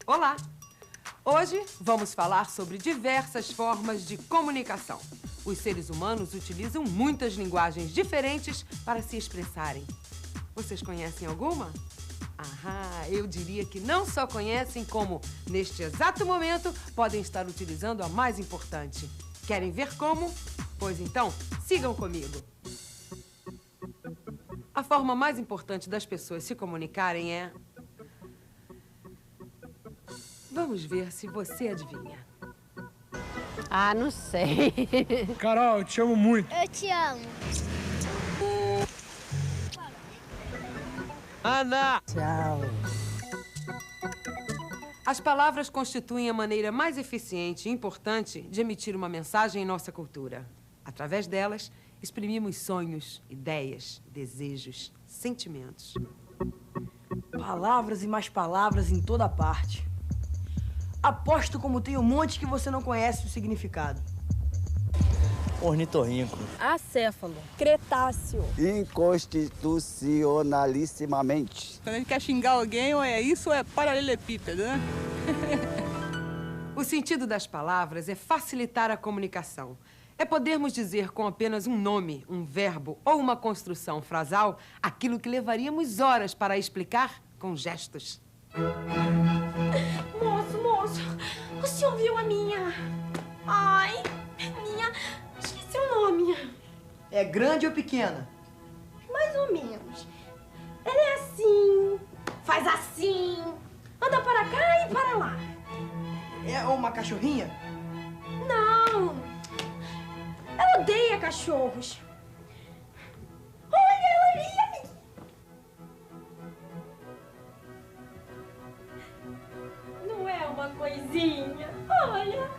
Olá! Hoje vamos falar sobre diversas formas de comunicação. Os seres humanos utilizam muitas linguagens diferentes para se expressarem. Vocês conhecem alguma? Eu diria que não só conhecem, como, neste exato momento, podem estar utilizando a mais importante. Querem ver como? Pois então, sigam comigo. A forma mais importante das pessoas se comunicarem é... Vamos ver se você adivinha. Não sei. Carol, eu te amo muito. Eu te amo. Ana! Tchau. As palavras constituem a maneira mais eficiente e importante de emitir uma mensagem em nossa cultura. Através delas, exprimimos sonhos, ideias, desejos, sentimentos. Palavras e mais palavras em toda parte. Aposto como tem um monte que você não conhece o significado. Ornitorrinco. Acéfalo. Cretáceo. Inconstitucionalissimamente. Quando a gente quer xingar alguém, ou é isso ou é paralelepípedo, né? O sentido das palavras é facilitar a comunicação. É podermos dizer com apenas um nome, um verbo ou uma construção frasal aquilo que levaríamos horas para explicar com gestos. Moço, o senhor viu a minha... Esqueci o nome. É grande ou pequena? Mais ou menos. Ela é assim, faz assim, anda para cá e para lá. É uma cachorrinha? Não, ela odeia cachorros. Olha ela ali. Não é uma coisinha, olha.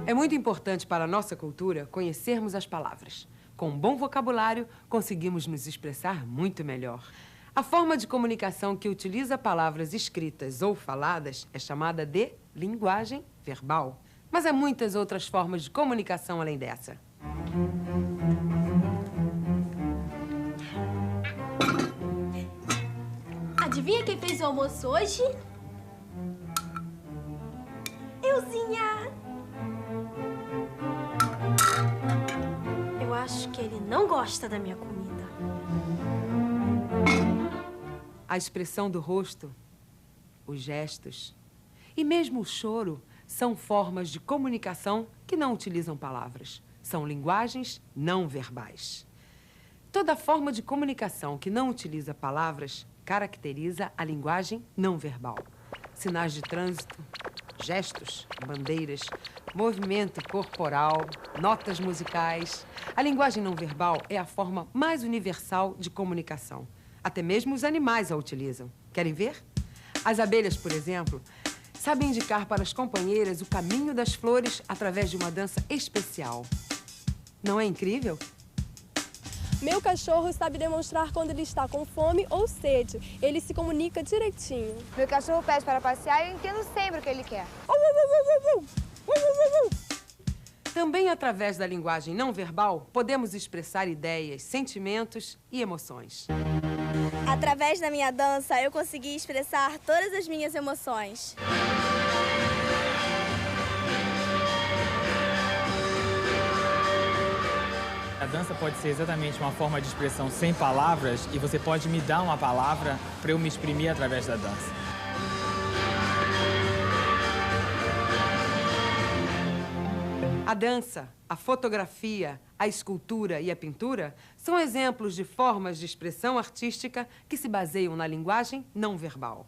É muito importante para a nossa cultura conhecermos as palavras. Com um bom vocabulário, conseguimos nos expressar muito melhor. A forma de comunicação que utiliza palavras escritas ou faladas é chamada de linguagem verbal. Mas há muitas outras formas de comunicação além dessa. Adivinha quem fez o almoço hoje? Euzinha. Eu acho que ele não gosta da minha comida. A expressão do rosto, os gestos e mesmo o choro são formas de comunicação que não utilizam palavras. São linguagens não verbais. Toda forma de comunicação que não utiliza palavras caracteriza a linguagem não verbal. Sinais de trânsito, gestos, bandeiras, movimento corporal, notas musicais. A linguagem não verbal é a forma mais universal de comunicação. Até mesmo os animais a utilizam. Querem ver? As abelhas, por exemplo, sabem indicar para as companheiras o caminho das flores através de uma dança especial. Não é incrível? Meu cachorro sabe demonstrar quando ele está com fome ou sede. Ele se comunica direitinho. Meu cachorro pede para passear e eu entendo sempre o que ele quer. Também através da linguagem não verbal, podemos expressar ideias, sentimentos e emoções. Através da minha dança, eu consegui expressar todas as minhas emoções. A dança pode ser exatamente uma forma de expressão sem palavras e você pode me dar uma palavra para eu me exprimir através da dança. A dança, a fotografia, a escultura e a pintura são exemplos de formas de expressão artística que se baseiam na linguagem não verbal.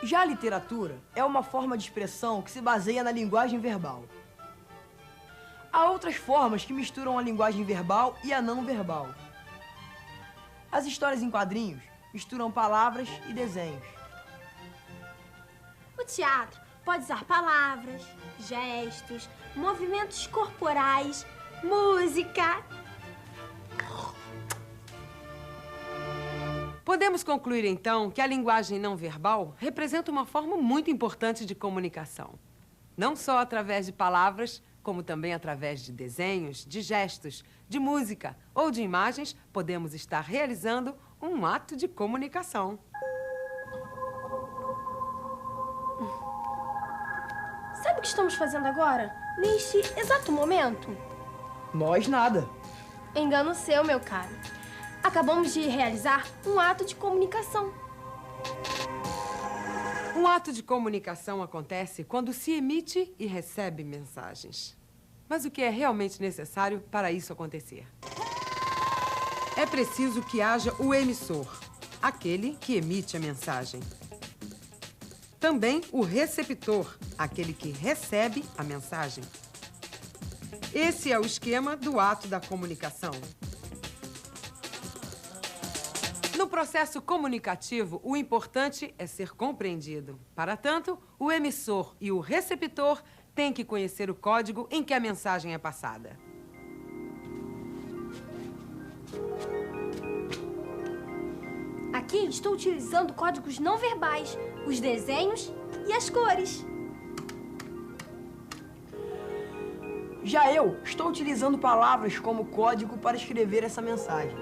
Já a literatura é uma forma de expressão que se baseia na linguagem verbal. Há outras formas que misturam a linguagem verbal e a não verbal. As histórias em quadrinhos misturam palavras e desenhos. O teatro pode usar palavras, gestos, movimentos corporais, música. Podemos concluir, então, que a linguagem não verbal representa uma forma muito importante de comunicação. Não só através de palavras, como também através de desenhos, de gestos, de música ou de imagens, podemos estar realizando um ato de comunicação. estamos fazendo agora, neste exato momento? Nós nada. Engano seu, meu caro. Acabamos de realizar um ato de comunicação. Um ato de comunicação acontece quando se emite e recebe mensagens. Mas o que é realmente necessário para isso acontecer? É preciso que haja o emissor, aquele que emite a mensagem. Também o receptor, aquele que recebe a mensagem. Esse é o esquema do ato da comunicação. No processo comunicativo, o importante é ser compreendido. Para tanto, o emissor e o receptor têm que conhecer o código em que a mensagem é passada. Aqui estou utilizando códigos não verbais, os desenhos e as cores. Já eu estou utilizando palavras como código para escrever essa mensagem.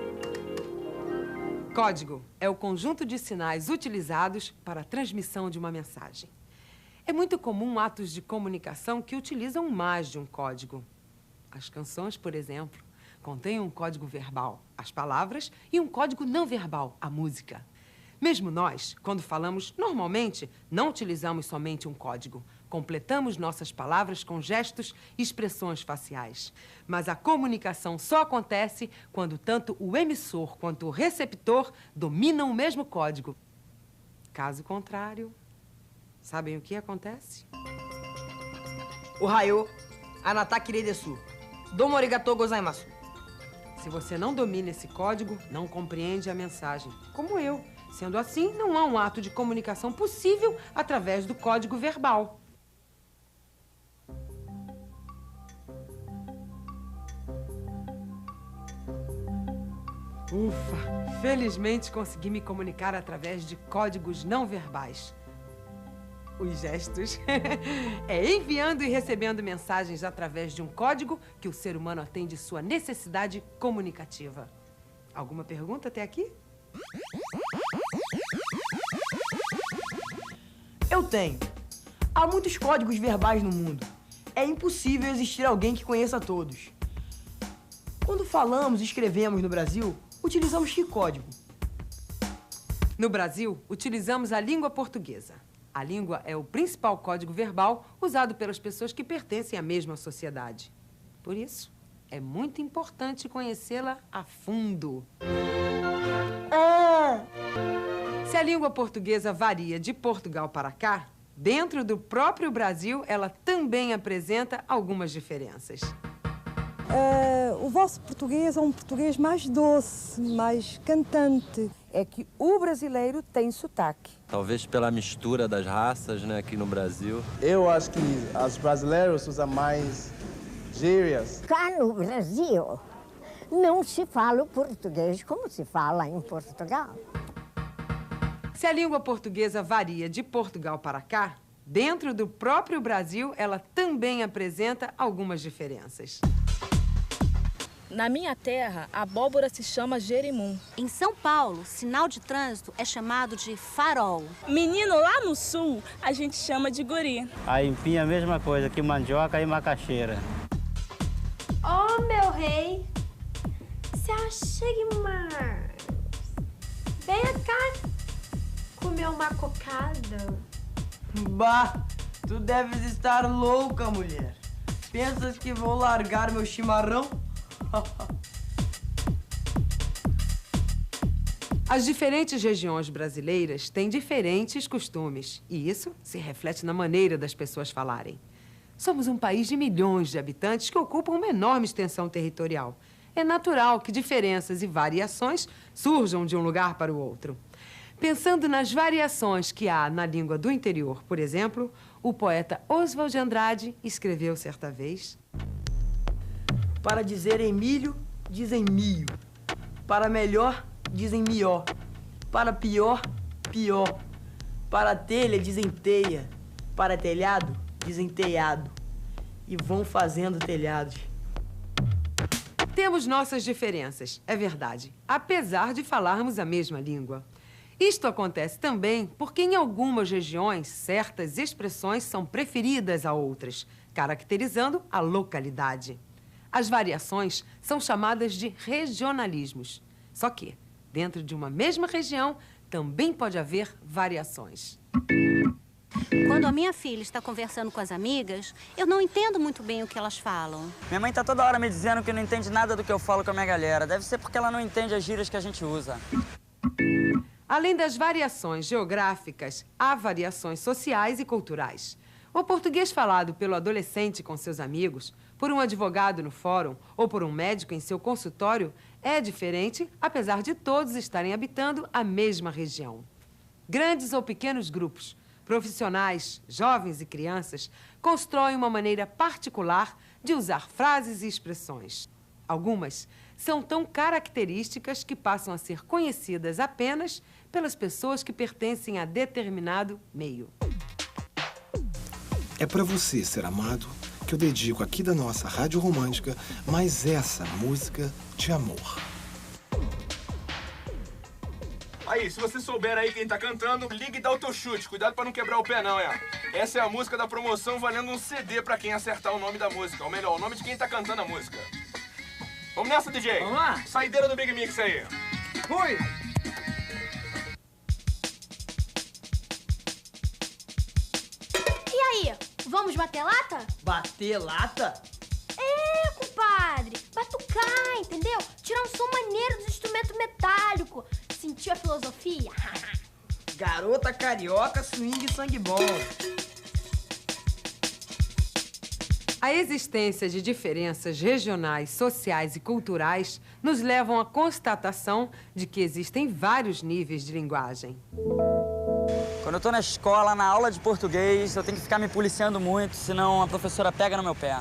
Código é o conjunto de sinais utilizados para a transmissão de uma mensagem. É muito comum atos de comunicação que utilizam mais de um código. As canções, por exemplo, contêm um código verbal, as palavras, e um código não verbal, a música. Mesmo nós, quando falamos normalmente, não utilizamos somente um código. Completamos nossas palavras com gestos e expressões faciais. Mas a comunicação só acontece quando tanto o emissor quanto o receptor dominam o mesmo código. Caso contrário, sabem o que acontece? Ohayou, anata kirei desu. Domo arigatou gozaimasu. Se você não domina esse código, não compreende a mensagem, como eu. Sendo assim, não há um ato de comunicação possível através do código verbal. Ufa! Felizmente consegui me comunicar através de códigos não verbais. Os gestos. É enviando e recebendo mensagens através de um código que o ser humano atende sua necessidade comunicativa. Alguma pergunta até aqui? Eu tenho. Há muitos códigos verbais no mundo. É impossível existir alguém que conheça todos. Quando falamos e escrevemos no Brasil, utilizamos que código? No Brasil, utilizamos a língua portuguesa. A língua é o principal código verbal usado pelas pessoas que pertencem à mesma sociedade. Por isso, é muito importante conhecê-la a fundo. Se a língua portuguesa varia de Portugal para cá, dentro do próprio Brasil, ela também apresenta algumas diferenças. O vosso português é um português mais doce, mais cantante. É que o brasileiro tem sotaque. Talvez pela mistura das raças, né, aqui no Brasil. Eu acho que os brasileiros usam mais gírias. Cá no Brasil, não se fala o português como se fala em Portugal. Se a língua portuguesa varia de Portugal para cá, dentro do próprio Brasil, ela também apresenta algumas diferenças. Na minha terra, a abóbora se chama jerimum. Em São Paulo, sinal de trânsito é chamado de farol. Menino, lá no sul, a gente chama de guri. A empim é a mesma coisa que mandioca e macaxeira. Oh, meu rei, se achegue mais. Venha cá comer uma cocada. Bah, tu deves estar louca, mulher. Pensas que vou largar meu chimarrão? As diferentes regiões brasileiras têm diferentes costumes, e isso se reflete na maneira das pessoas falarem. Somos um país de milhões de habitantes que ocupam uma enorme extensão territorial. É natural que diferenças e variações surjam de um lugar para o outro. Pensando nas variações que há na língua do interior, por exemplo, o poeta Oswald de Andrade escreveu certa vez: para dizerem milho, dizem mio. Para melhor, dizem mió. Para pior, pior. Para telha, dizem teia. Para telhado, dizem telhado. E vão fazendo telhados. Temos nossas diferenças, é verdade, apesar de falarmos a mesma língua. Isto acontece também porque em algumas regiões certas expressões são preferidas a outras, caracterizando a localidade. As variações são chamadas de regionalismos. Só que, dentro de uma mesma região, também pode haver variações. Quando a minha filha está conversando com as amigas, eu não entendo muito bem o que elas falam. Minha mãe tá toda hora me dizendo que não entende nada do que eu falo com a minha galera. Deve ser porque ela não entende as gírias que a gente usa. Além das variações geográficas, há variações sociais e culturais. O português falado pelo adolescente com seus amigos, por um advogado no fórum ou por um médico em seu consultório é diferente, apesar de todos estarem habitando a mesma região. Grandes ou pequenos grupos, profissionais, jovens e crianças, constroem uma maneira particular de usar frases e expressões. Algumas são tão características que passam a ser conhecidas apenas pelas pessoas que pertencem a determinado meio. É para você ser amado que eu dedico aqui da nossa Rádio Romântica mais essa música de amor. Aí, se você souber aí quem tá cantando, liga e dá o teu chute. Cuidado pra não quebrar o pé, não, é. Essa é a música da promoção valendo um CD pra quem acertar o nome da música. Ou melhor, o nome de quem tá cantando a música. Vamos nessa, DJ? Vamos lá. Saideira do Big Mix aí. Fui! E aí, vamos bater lata? Bater lata? É, compadre. Batucar, entendeu? Tirar um som maneiro dos instrumentos metálicos. Sentiu a filosofia? Garota carioca, swing e sangue bom. A existência de diferenças regionais, sociais e culturais nos levam à constatação de que existem vários níveis de linguagem. Quando eu tô na escola, na aula de português, eu tenho que ficar me policiando muito, senão a professora pega no meu pé.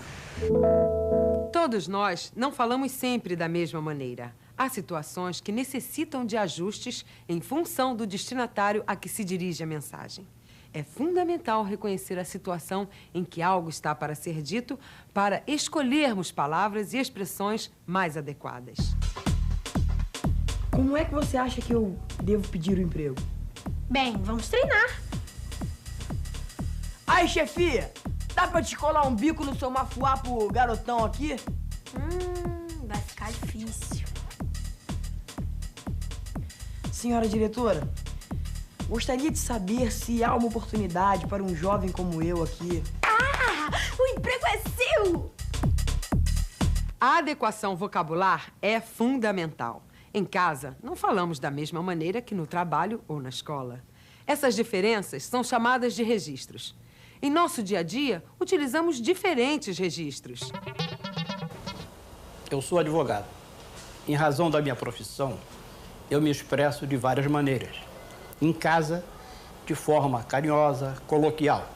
Todos nós não falamos sempre da mesma maneira. Há situações que necessitam de ajustes em função do destinatário a que se dirige a mensagem. É fundamental reconhecer a situação em que algo está para ser dito para escolhermos palavras e expressões mais adequadas. Como é que você acha que eu devo pedir o emprego? Bem, vamos treinar. Aí, chefia, dá pra te colar um bico no seu mafuá pro garotão aqui? Vai ficar difícil. Senhora diretora, gostaria de saber se há uma oportunidade para um jovem como eu aqui. Ah, o emprego é seu! A adequação vocabular é fundamental. Em casa, não falamos da mesma maneira que no trabalho ou na escola. Essas diferenças são chamadas de registros. Em nosso dia a dia, utilizamos diferentes registros. Eu sou advogado. Em razão da minha profissão, eu me expresso de várias maneiras. Em casa, de forma carinhosa, coloquial.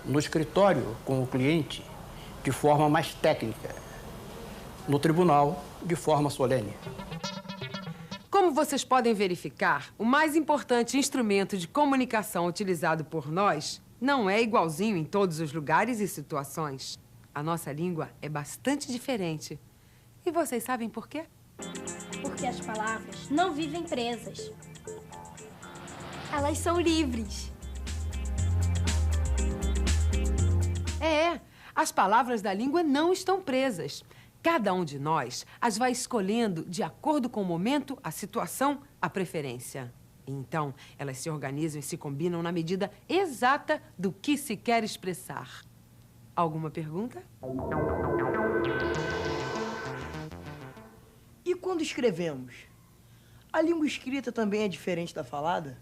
No escritório, com o cliente, de forma mais técnica. No tribunal, de forma solene. Como vocês podem verificar, o mais importante instrumento de comunicação utilizado por nós não é igualzinho em todos os lugares e situações. A nossa língua é bastante diferente. E vocês sabem por quê? Porque as palavras não vivem presas. Elas são livres. As palavras da língua não estão presas. Cada um de nós as vai escolhendo de acordo com o momento, a situação, a preferência. Então, elas se organizam e se combinam na medida exata do que se quer expressar. Alguma pergunta? E quando escrevemos? A língua escrita também é diferente da falada?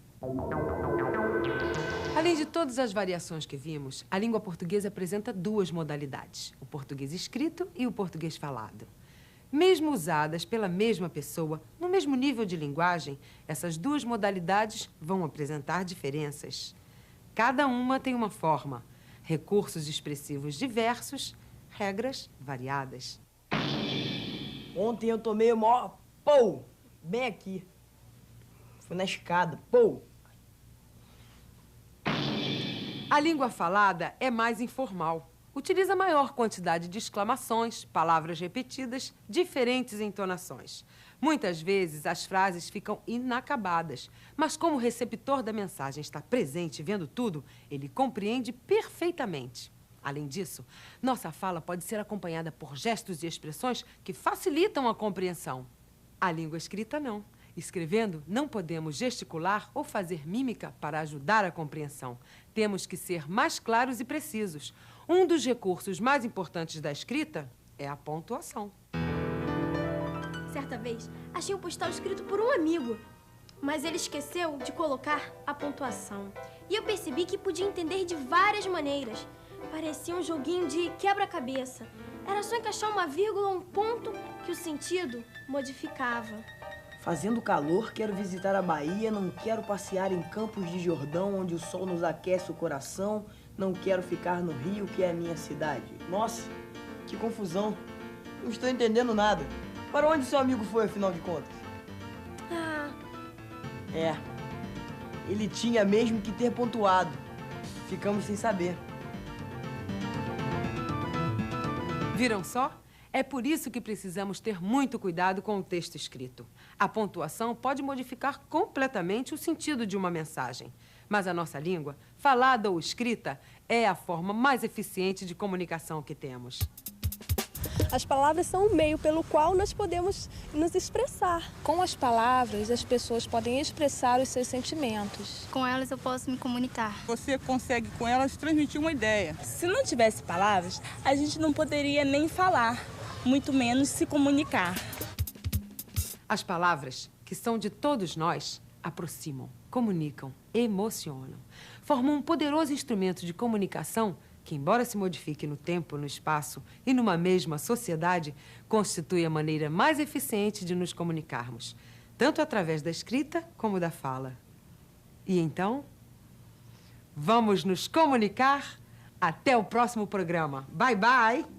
Além de todas as variações que vimos, a língua portuguesa apresenta duas modalidades, o português escrito e o português falado. Mesmo usadas pela mesma pessoa, no mesmo nível de linguagem, essas duas modalidades vão apresentar diferenças. Cada uma tem uma forma, recursos expressivos diversos, regras variadas. Ontem eu tomei o maior pou, bem aqui. Fui na escada, pou. A língua falada é mais informal. utiliza maior quantidade de exclamações, palavras repetidas, diferentes entonações. Muitas vezes, as frases ficam inacabadas, mas como o receptor da mensagem está presente vendo tudo, ele compreende perfeitamente. Além disso, nossa fala pode ser acompanhada por gestos e expressões que facilitam a compreensão. A língua escrita, não. Escrevendo, não podemos gesticular ou fazer mímica para ajudar a compreensão. Temos que ser mais claros e precisos. Um dos recursos mais importantes da escrita é a pontuação. Certa vez, achei um postal escrito por um amigo, mas ele esqueceu de colocar a pontuação. E eu percebi que podia entender de várias maneiras. Parecia um joguinho de quebra-cabeça. Era só encaixar uma vírgula ou um ponto que o sentido modificava. Fazendo calor, quero visitar a Bahia, não quero passear em Campos de Jordão, onde o sol nos aquece o coração, não quero ficar no Rio, que é a minha cidade. Nossa, que confusão. Não estou entendendo nada. Para onde seu amigo foi, afinal de contas? Ele tinha mesmo que ter pontuado. Ficamos sem saber. Viram só? É por isso que precisamos ter muito cuidado com o texto escrito. A pontuação pode modificar completamente o sentido de uma mensagem. Mas a nossa língua, falada ou escrita, é a forma mais eficiente de comunicação que temos. As palavras são o meio pelo qual nós podemos nos expressar. Com as palavras, as pessoas podem expressar os seus sentimentos. Com elas eu posso me comunicar. Você consegue com elas transmitir uma ideia. Se não tivesse palavras, a gente não poderia nem falar, muito menos se comunicar. As palavras, que são de todos nós, aproximam, comunicam, emocionam. Formam um poderoso instrumento de comunicação que, embora se modifique no tempo, no espaço e numa mesma sociedade, constitui a maneira mais eficiente de nos comunicarmos, tanto através da escrita como da fala. E então, vamos nos comunicar? Até o próximo programa. Bye, bye!